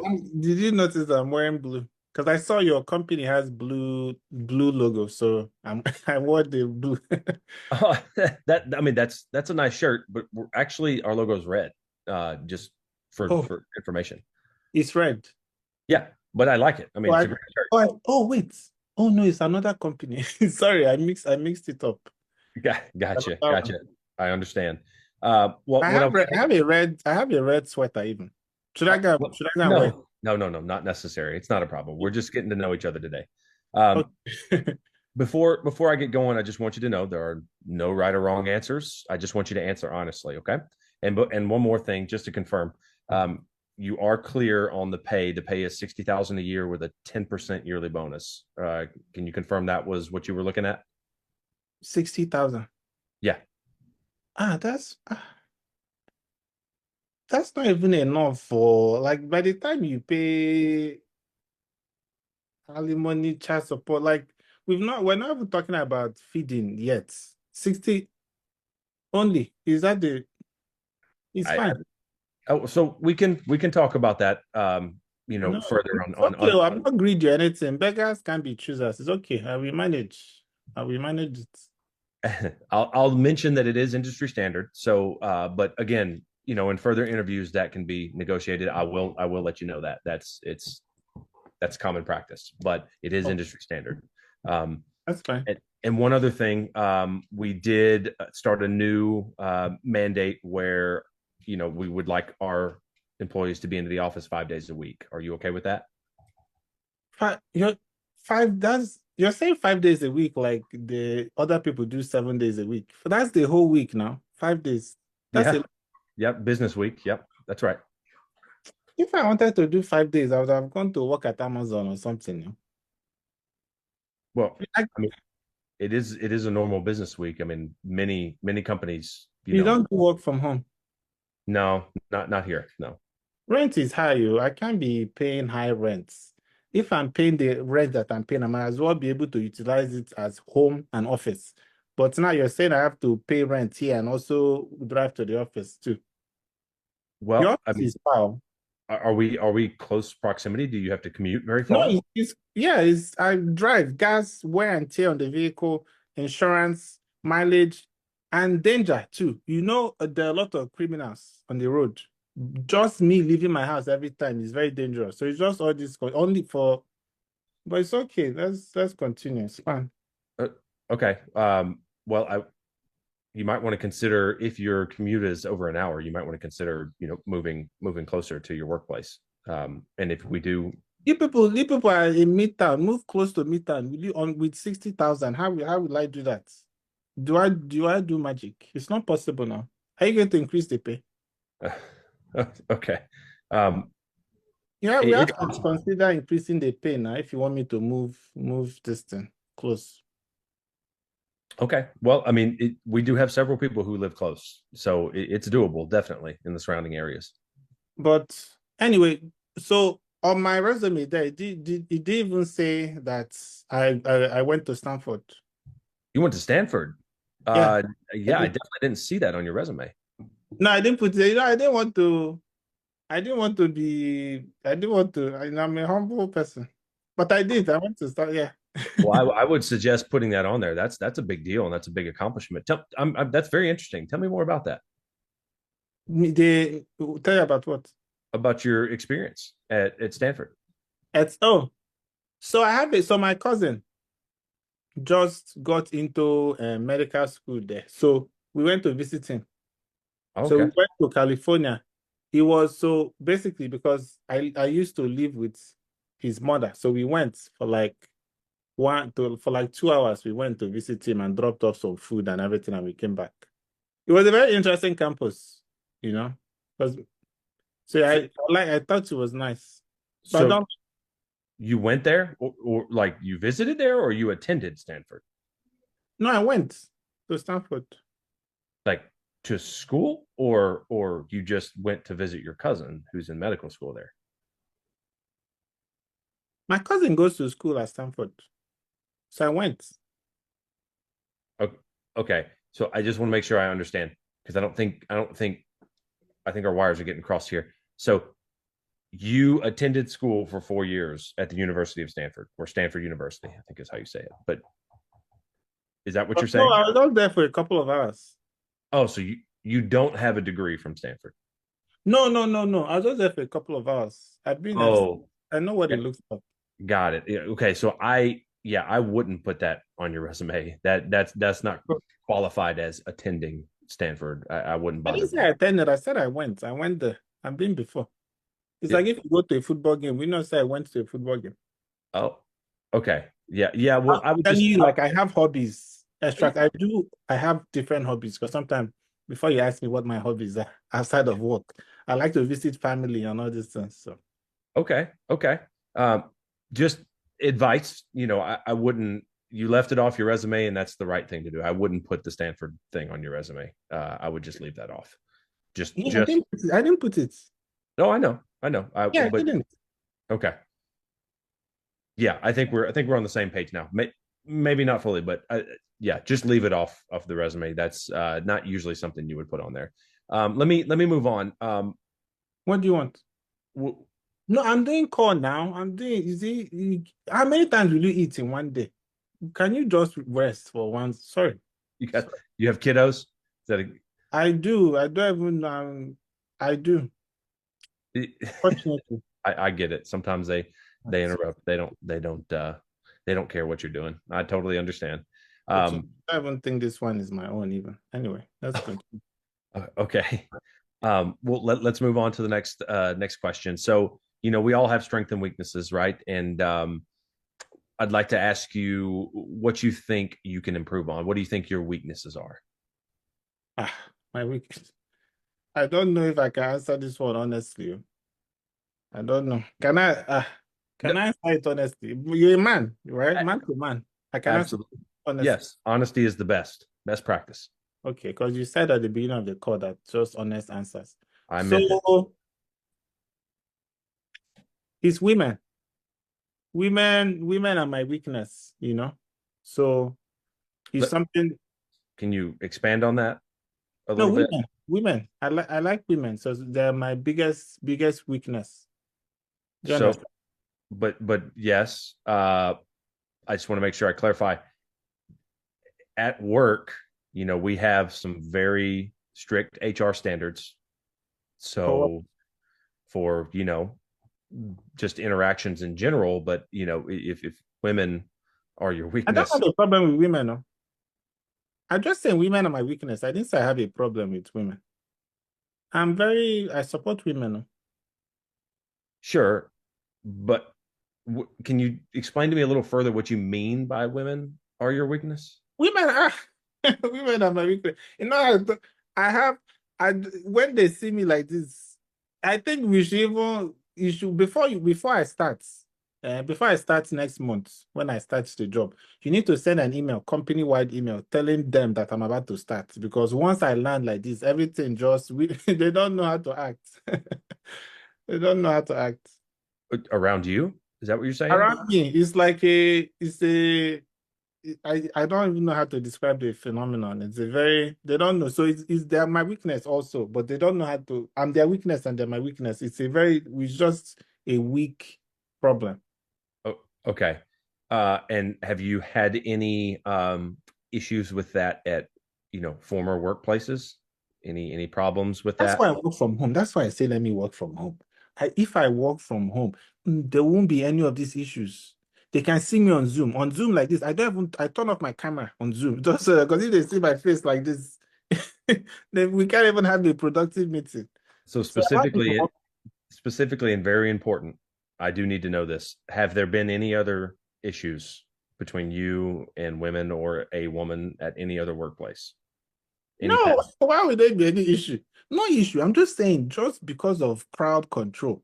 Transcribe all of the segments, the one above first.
Did you notice I'm wearing blue? Because I saw your company has blue logo, so I wore the blue. I mean that's a nice shirt, but we're actually our logo is red. Just Oh, for information. it's red. Yeah, but I like it. I Oh, mean, it's a great shirt. wait. Oh no, it's another company. Sorry, I mixed it up. Gotcha, Another one. gotcha. I understand. What I was I have a red sweater even. Should I go well, should I go and wear it? no, not necessary. It's not a problem. We're just getting to know each other today. Um, Okay. before I get going, I just want you to know there are no right or wrong answers. I just want you to answer honestly, okay? And one more thing, just to confirm, um, you are clear on the pay. The pay is 60,000 a year with a 10% yearly bonus. Can you confirm that was what you were looking at? 60,000. Yeah. Ah, that's not even enough for like by the time you pay alimony, child support, like we're not even talking about feeding yet. 60 only. Is that the it's I fine. oh, so we can talk about that. No, Further it's okay. I'm not greedy or anything. Beggars can be choosers. It's okay. I will manage. I will manage it. I'll mention that it is industry standard. So, but again, in further interviews that can be negotiated. I will let you know that that's common practice, but it is Oh, industry standard. Um, that's fine. and one other thing, we did start a new mandate where we would like our employees to be into the office 5 days a week. Are you okay with that? You're you're saying 5 days a week, like the other people do 7 days a week. That's the whole week now. 5 days. That's Yeah. a Yep. Business week. Yep. That's right. If I wanted to do 5 days, I would have gone to work at Amazon or something. Well, I, I mean, it is a normal business week. I mean, many companies, you don't work from home. no, not here. No. Rent is high, you. I can't be paying high rents. If I'm paying the rent that I'm paying, I might as well be able to utilize it as home and office. But now you're saying I have to pay rent here and also drive to the office too. Your Well, I office mean, is far. are we close proximity? Do you have to commute very No, far? yeah, it's I drive, gas, wear and tear on the vehicle, insurance, mileage, and danger too. There are a lot of criminals on the road. Just me leaving my house every time is very dangerous. So it's just all this only for, but it's okay. Let's continue. It's fine. Uh, okay. Well, you might want to consider if your commute is over an hour, you might want to consider, moving closer to your workplace. And if we do, You people are in Midtown. Move close to Midtown. Will you on with 60,000? How will I do that? Do I do magic? It's not possible now. Are you going to increase the pay? okay. Um, Yeah, we it's have to consider increasing the pay now if you want me to move this thing close. okay. Well, I mean, we do have several people who live close, so it's doable, definitely in the surrounding areas. But anyway, so on my resume there, it did even say that I went to Stanford. You went to Stanford. Yeah, I Yeah, I did. definitely didn't see that on your resume. No, I didn't put it. I didn't want to. I'm a humble person, but I did. I went to start. Yeah, Well, I would suggest putting that on there. That's a big deal and that's a big accomplishment. That's very interesting. Tell me more about that, they tell you about what? about your experience at Stanford. So I have it. So my cousin just got into medical school there. So we went to visit him. So we Okay. went to California. He was so basically because I used to live with his mother. So we went for like 2 hours. We went to visit him and dropped off some food and everything, and we came back. It was a very interesting campus, you know. Because so So, I thought it was nice. But I so don't you went there, or like you visited there, or you attended Stanford, no, I went to Stanford. like to school, or you just went to visit your cousin who's in medical school there. My cousin goes to school at Stanford. So I went. Okay. Okay. So I just want to make sure I understand because I think our wires are getting crossed here. So You attended school for 4 years at the University of Stanford, or Stanford University, I think is how you say it. But is that what But you're no, saying? I was not there for a couple of hours. Oh, so you don't have a degree from Stanford. No, no, no, no. I was just there for a couple of hours. Oh, I know what it looks like. got it. Yeah, okay, so I wouldn't put that on your resume. That's not qualified as attending Stanford. I wouldn't I bother didn't say doing I that. attended. I said I went. I went there. I've been before. It's like It, if you go to a football game, we not say I went to a football game. oh, okay. Yeah, yeah. I'm Well, I would telling just you, like I have hobbies. yeah, Extract. I have different hobbies because sometimes before you ask me what my hobbies are outside of work, I like to visit family and all these things. So okay, okay. Um, just advice, I wouldn't. You left it off your resume, and that's the right thing to do. I wouldn't put the Stanford thing on your resume. I would just leave that off. yeah, Just. I didn't put it. No, I know. Yeah, I But didn't. okay, yeah, I think we're on the same page now. Maybe not fully, but yeah, just leave it off the resume. That's not usually something you would put on there. Let me move on. What do you want? W- No, I'm doing call now. I'm doing, how many times will you eat in one day? Can you just rest for once? Sorry. you got Sorry. you have kiddos? Is that I do. I don't even, I do. a, Fortunately. I get it. Sometimes they interrupt. They don't care what you're doing. I totally understand. Fortunately. Um, I don't even think this one is my own even. Anyway, that's good. okay. Well, let's move on to the next question. So, we all have strengths and weaknesses, right? And I'd like to ask you what you think you can improve on. What do you think your weaknesses are? Ah, my weakness. I don't know if I can answer this one honestly. I don't know. No, Can I answer it honestly? You're a man, right? a- Man to man. I can answer absolutely. honestly. Yes, honesty is the best practice. Okay, because you said at the beginning of the call that just honest answers. I meant it. So it's women. Women are my weakness. So it's Let, something. can you expand on that a No, little bit? women. I like women. So they're my biggest weakness. Do you So, understand? but yes, I just want to make sure I clarify. At work, we have some very strict HR standards. For what? So for, just interactions in general, but if women are your I don't weakness, have a problem with women. No. I just say women are my weakness. I didn't say I have a problem with women. I support women. No. sure, but can you explain to me a little further what you mean by women are your weakness? Women are women are my weakness. I have I when they see me like this, I think we should even you should before I start next month, when I start the job, you need to send an email, company-wide email, telling them that I'm about to start. Because once I land like this, everything they don't know how to act. They don't know how to act. Around you? Is that what you're saying? Around me, it's a I don't even know how to describe the phenomenon. They don't know. So it's they're my weakness also, but they don't know how to, I'm their weakness and they're my weakness. It's just a weak problem. Oh, okay. And have you had any issues with that at former workplaces? Any problems with That's that? why I work from home. That's why I say let me work from home. If I work from home, there won't be any of these issues. They can see me on Zoom. On Zoom like this, I turn off my camera on Zoom just because if they see my face like this, then we can't even have a productive meeting. So So I'm happy to work. specifically and very important, I do need to know this. Have there been any other issues between you and women or a woman at any other workplace? Any No, past why would there be any issue? No issue. I'm just saying, just because of crowd control,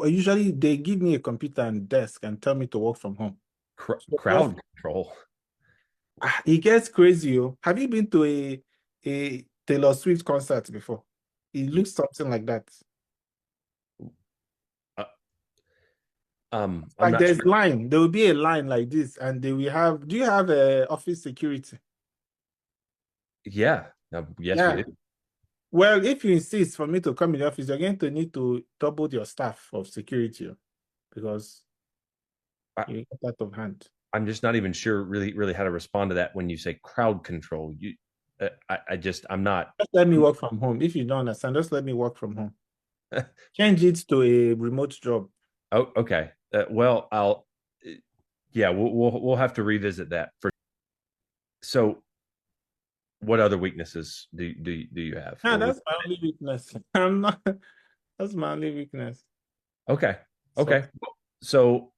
usually they give me a computer and desk and tell me to work from home. So just crowd control? it gets crazy. Oh. Have you been to a Taylor Swift concert before? It looks something like that. Uh, I'm Like not there's sure. line. There will be a line like this, and they will have. Do you have a office security? Yeah. Yes, we Yeah. do. Well, if you insist for me to come in the office, you're going to need to double your staff of security because I, you get out of hand. I'm just not even sure really how to respond to that when you say crowd control. I'm not. Just let me work from home. If you don't understand, just let me work from home. Change it to a remote job. Oh, okay. Well, yeah, we'll have to revisit that for. So, what other weaknesses do you have? Ah, Or that's my only weakness. I'm not, that's my only weakness. okay, So, okay. So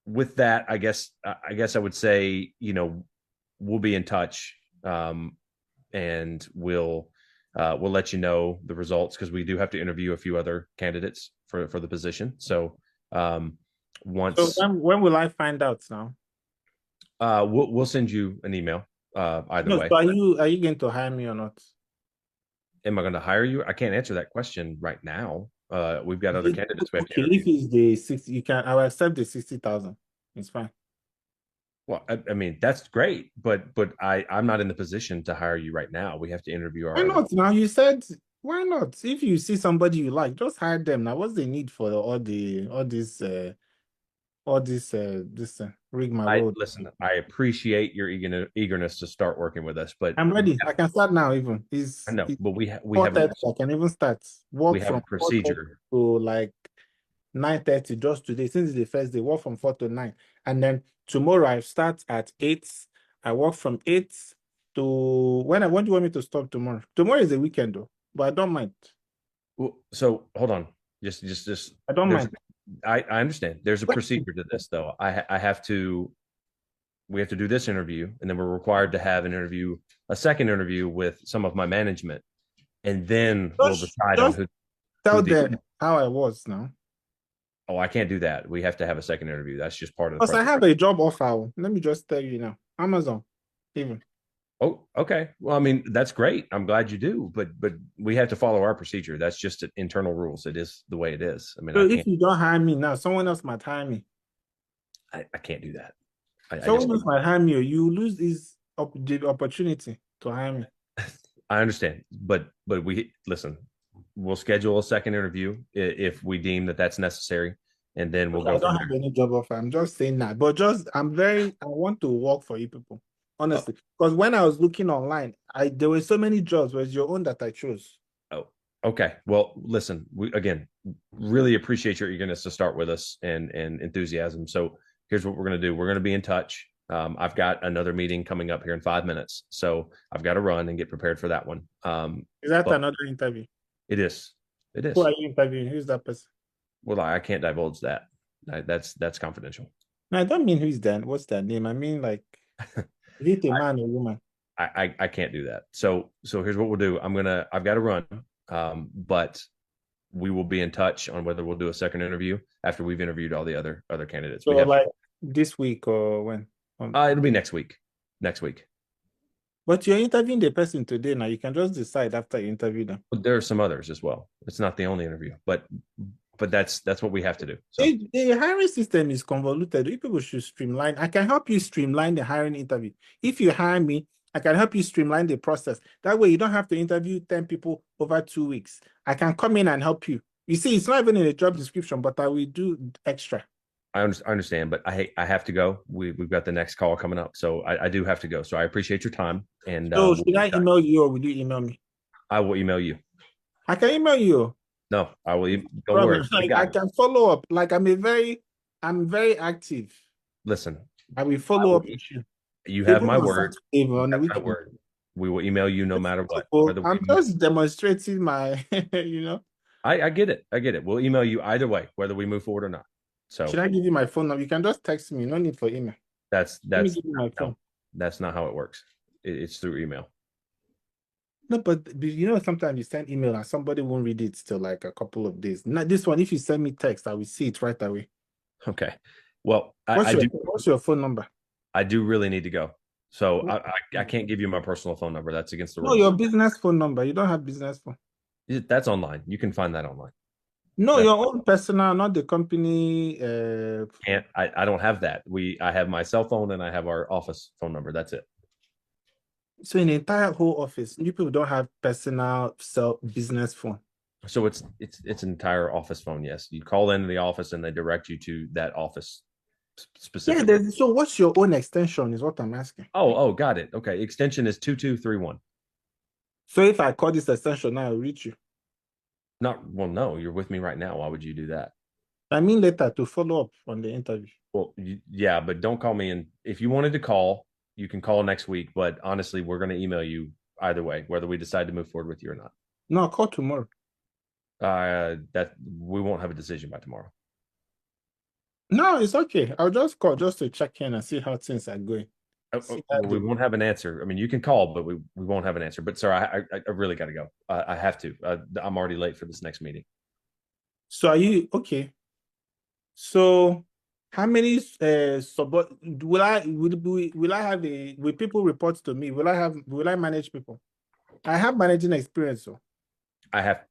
with that, I guess I would say, we'll be in touch, and we'll let you know the results because we do have to interview a few other candidates for the position. So so once when will I find out now? we'll send you an email either No, way. so are you going to hire me or not? Am I going to hire you? I can't answer that question right now. We've got other candidates we have to Okay, if interview. it's the 60, I will accept the 60,000. It's fine. Well, I mean that's great, but I'm not in the position to hire you right now. We have to interview Why our other. not? Now you said why not? If you see somebody you like, just hire them. Now, what's the need for all this rig my I road? listen. I appreciate your eagerness to start working with us, but I'm ready. I can start now. Even I it's know, it's but we have 4:30. I can even start we work have a from 4:30 procedure. to like 9:30 just today. Since it's the first day, work from 4 to 9. And then tomorrow I start at 8. I work from 8 to when do you want me to stop tomorrow? Tomorrow is a weekend though, but I don't mind. So hold on, just I don't there's. mind. I understand. There's a procedure to this, though. I have to. We have to do this interview, and then we're required to have a second interview with some of my management, and then we'll decide on Just who tell the. them how I was now. Oh, I can't do that. We have to have a second interview. That's just part of the Because I process. have a job offer. Let me just tell you now. Amazon, even. Oh, okay. Well, I mean, that's great. I'm glad you do, but we have to follow our procedure. That's just internal rules. It is the way it is. I mean, So if you don't hire me now, someone else might hire me. I can't do that. I just Someone else might hire me, or you lose the opportunity to hire me. I understand, but we listen. We'll schedule a second interview if we deem that that's necessary, and then we'll I go don't from have there. any job offer. I'm just saying that. But I want to work for you people, Oh, honestly. Because when I was looking online, there were so many jobs, but it's your own that I chose. oh, okay. Well, listen. We again really appreciate your eagerness to start with us and enthusiasm. So here's what we're gonna do. We're gonna be in touch. I've got another meeting coming up here in 5 minutes, so I've got to run and get prepared for that one. Is that But another interview? it is, it Who is. are you interviewing? Who's that person? Well, I can't divulge that. That's confidential. No, I don't mean who's that. What's that name? I mean, like, is it a man or woman? I can't do that. So here's what we'll do. I've got to run, but we will be in touch on whether we'll do a second interview after we've interviewed all the other candidates. So, We have like, this week or when? it'll be next week. Next week. But you're interviewing the person today now. You can just decide after you interview them. But there are some others as well. It's not the only interview, but that's what we have to do. So The hiring system is convoluted. You people should streamline. I can help you streamline the hiring interview. If you hire me, I can help you streamline the process. That way, you don't have to interview 10 people over 2 weeks. I can come in and help you. You see, it's not even in the job description, but I will do extra. I understand, but I have to go. We've got the next call coming up, so I do have to go. So I appreciate your time, and So, should I email you or will you email me? I will email you. I can email you. No, I will. Don't worry. Problem. Like, I can follow up. Like, I'm very active. Listen, I will I follow will, up with you. you have Even my on word. Saturday, You on the have my weekend. word. We will email you no matter what. So Whether I'm we, just demonstrating my, you know. I get it. I get it. We'll email you either way, whether we move forward or not. Should So I give you my phone number? You can just text me. No need for email. that's Let me that's give you my no, phone. that's not how it works. It's through email. No, but sometimes you send email and somebody won't read it till like a couple of days. Not this one. If you send me text, I will see it right away. Okay. Well, What's your phone number? I do really need to go. So I can't give you my personal phone number. That's against the No, rules. your business phone number. You don't have business phone. That's online. You can find that online. No, That's your own personal, not the company. can't I don't have that. I have my cell phone and I have our office phone number. That's it. So in the entire whole office, you people don't have personal self business phone. So it's an entire office phone. Yes, you call into the office and they direct you to that office Yeah, specifically. so what's your own extension is what I'm asking. Oh, got it. Okay, extension is 2231. So if I call this extension now, I'll reach you. Not well, no, you're with me right now. Why would you do that? I mean later to follow up on the interview. Well, yeah, but don't call me. And if you wanted to call, you can call next week. But honestly, we're going to email you either way, whether we decide to move forward with you or not. No, I'll call tomorrow. That we won't have a decision by tomorrow. No, it's okay. I'll just call just to check in and see how things are going. Well, we won't have an answer. I mean, you can call, but we won't have an answer. But sir, I really got to go. I have to. I'm already late for this next meeting. So are you okay? So how many will I have will people report to me? Will I manage people? I have managing experience, so I have